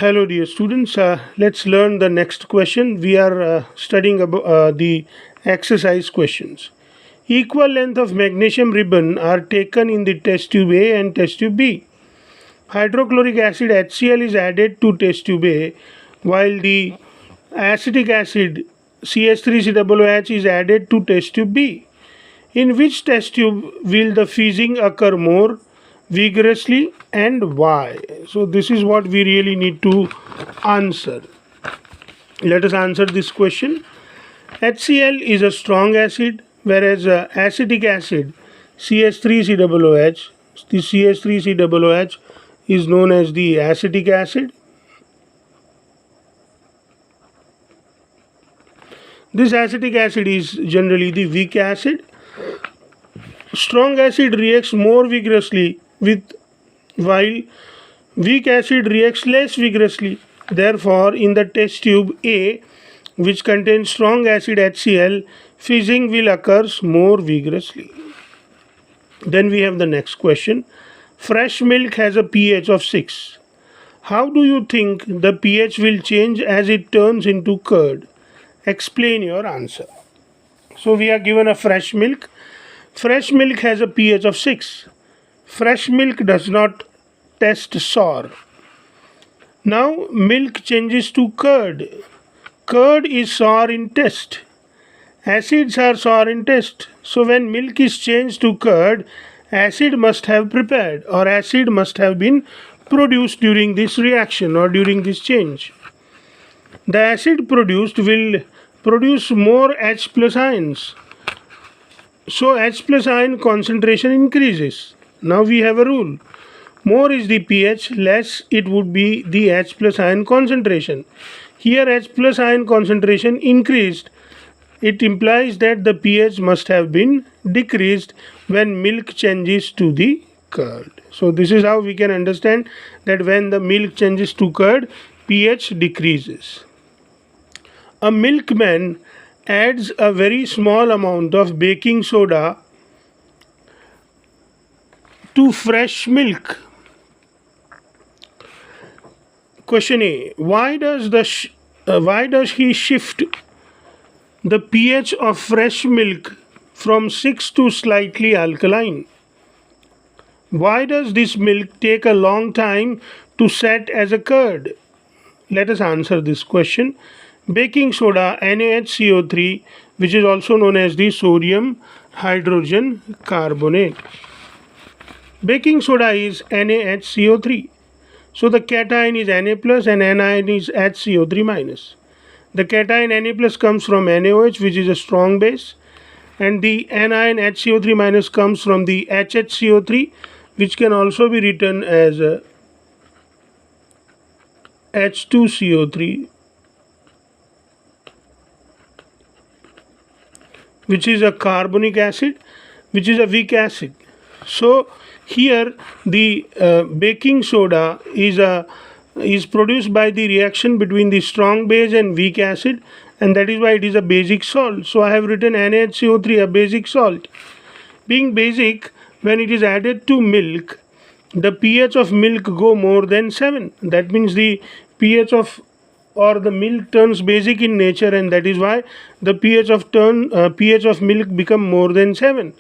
Hello, dear students. Let's learn the next question. We are studying about the exercise questions. Equal length of magnesium ribbon are taken in the test tube A and test tube B. Hydrochloric acid HCl is added to test tube A, while the acetic acid CH3COOH is added to test tube B. In which test tube will the fizzing occur more vigorously and why? So this is what we really need to answer. Let us answer this question. HCl is a strong acid, whereas acetic acid CH3COOH, the CH3COOH is known as the acetic acid. This acetic acid is generally the weak acid. Strong acid reacts more vigorously with while weak acid reacts less vigorously. Therefore, in the test tube A, which contains strong acid HCl, fizzing will occur more vigorously. Then we have the next question. Fresh milk has a pH of 6. How do you think the pH will change as it turns into curd? Explain your answer. So we are given a fresh milk. Fresh milk has a pH of 6. Fresh milk does not taste sour. Now milk changes to curd. Curd is sour in taste. Acids are sour in taste. So when milk is changed to curd, acid must have prepared or acid must have been produced during this reaction or during this change. The acid produced will produce more H plus ions. So H plus ion concentration increases. Now we have a rule. More is the pH, less it would be the H plus ion concentration. Here H plus ion concentration increased. It implies that the pH must have been decreased when milk changes to the curd. So this is how we can understand that when the milk changes to curd, pH decreases. A milkman adds a very small amount of baking soda to fresh milk. Question A. Why does he shift the pH of fresh milk from 6 to slightly alkaline? Why does this milk take a long time to set as a curd? Let us answer this question. Baking soda NaHCO3, which is also known as the sodium hydrogen carbonate. Baking soda is NaHCO3. So the cation is Na plus and anion is HCO3 minus. The cation Na plus comes from NaOH, which is a strong base, and the anion HCO3 minus comes from the HHCO3, which can also be written as H2CO3, which is a carbonic acid, which is a weak acid. So here the baking soda is produced by the reaction between the strong base and weak acid, and that is why it is a basic salt. So I have written NaHCO3, a basic salt. Being basic, when it is added to milk, the pH of milk go more than 7. That means the pH of or the milk turns basic in nature, and that is why the pH of milk become more than 7.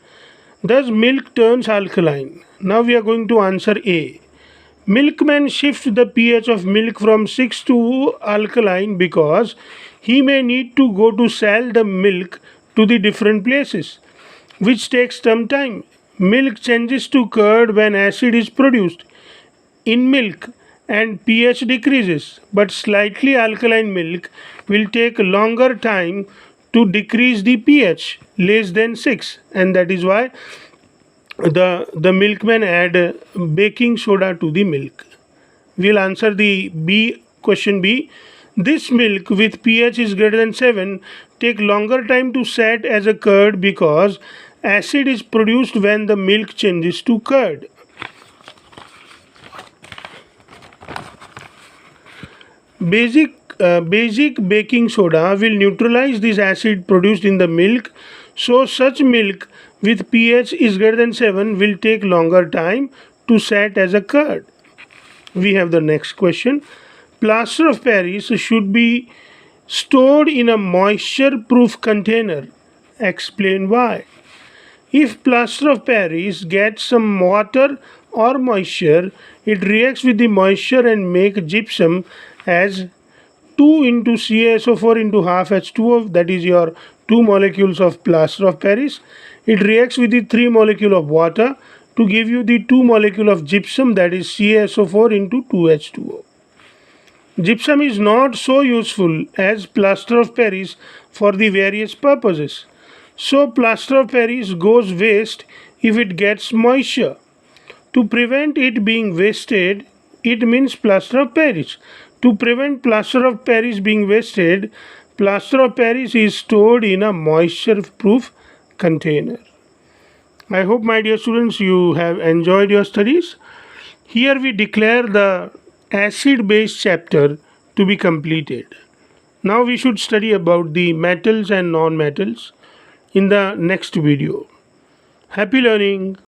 Thus milk turns alkaline. Now we are going to answer A. Milkman shifts the pH of milk from 6 to alkaline because he may need to go to sell the milk to the different places, which takes some time. Milk changes to curd when acid is produced in milk and pH decreases, but slightly alkaline milk will take longer time to decrease the pH less than 6, and that is why the milkman add baking soda to the milk. We'll answer the B question B. This milk with pH is greater than 7 take longer time to set as a curd because acid is produced when the milk changes to curd. Basic baking soda will neutralize this acid produced in the milk, so such milk with pH is greater than 7 will take longer time to set as a curd. We have the next question. plaster of Paris should be stored in a moisture-proof container. Explain why. If plaster of Paris gets some water or moisture, it reacts with the moisture and make gypsum as 2 into CaSO4 into half H2O, that is your 2 molecules of plaster of Paris. It reacts with the 3 molecule of water to give you the 2 molecule of gypsum, that is CaSO4 into 2H2O. Gypsum is not so useful as plaster of Paris for the various purposes. So plaster of Paris goes waste if it gets moisture. To prevent it being wasted, it means plaster of Paris. To prevent plaster of Paris being wasted, plaster of Paris is stored in a moisture-proof container. I hope, my dear students, you have enjoyed your studies. Here we declare the acid-base chapter to be completed. Now we should study about the metals and non-metals in the next video. Happy learning!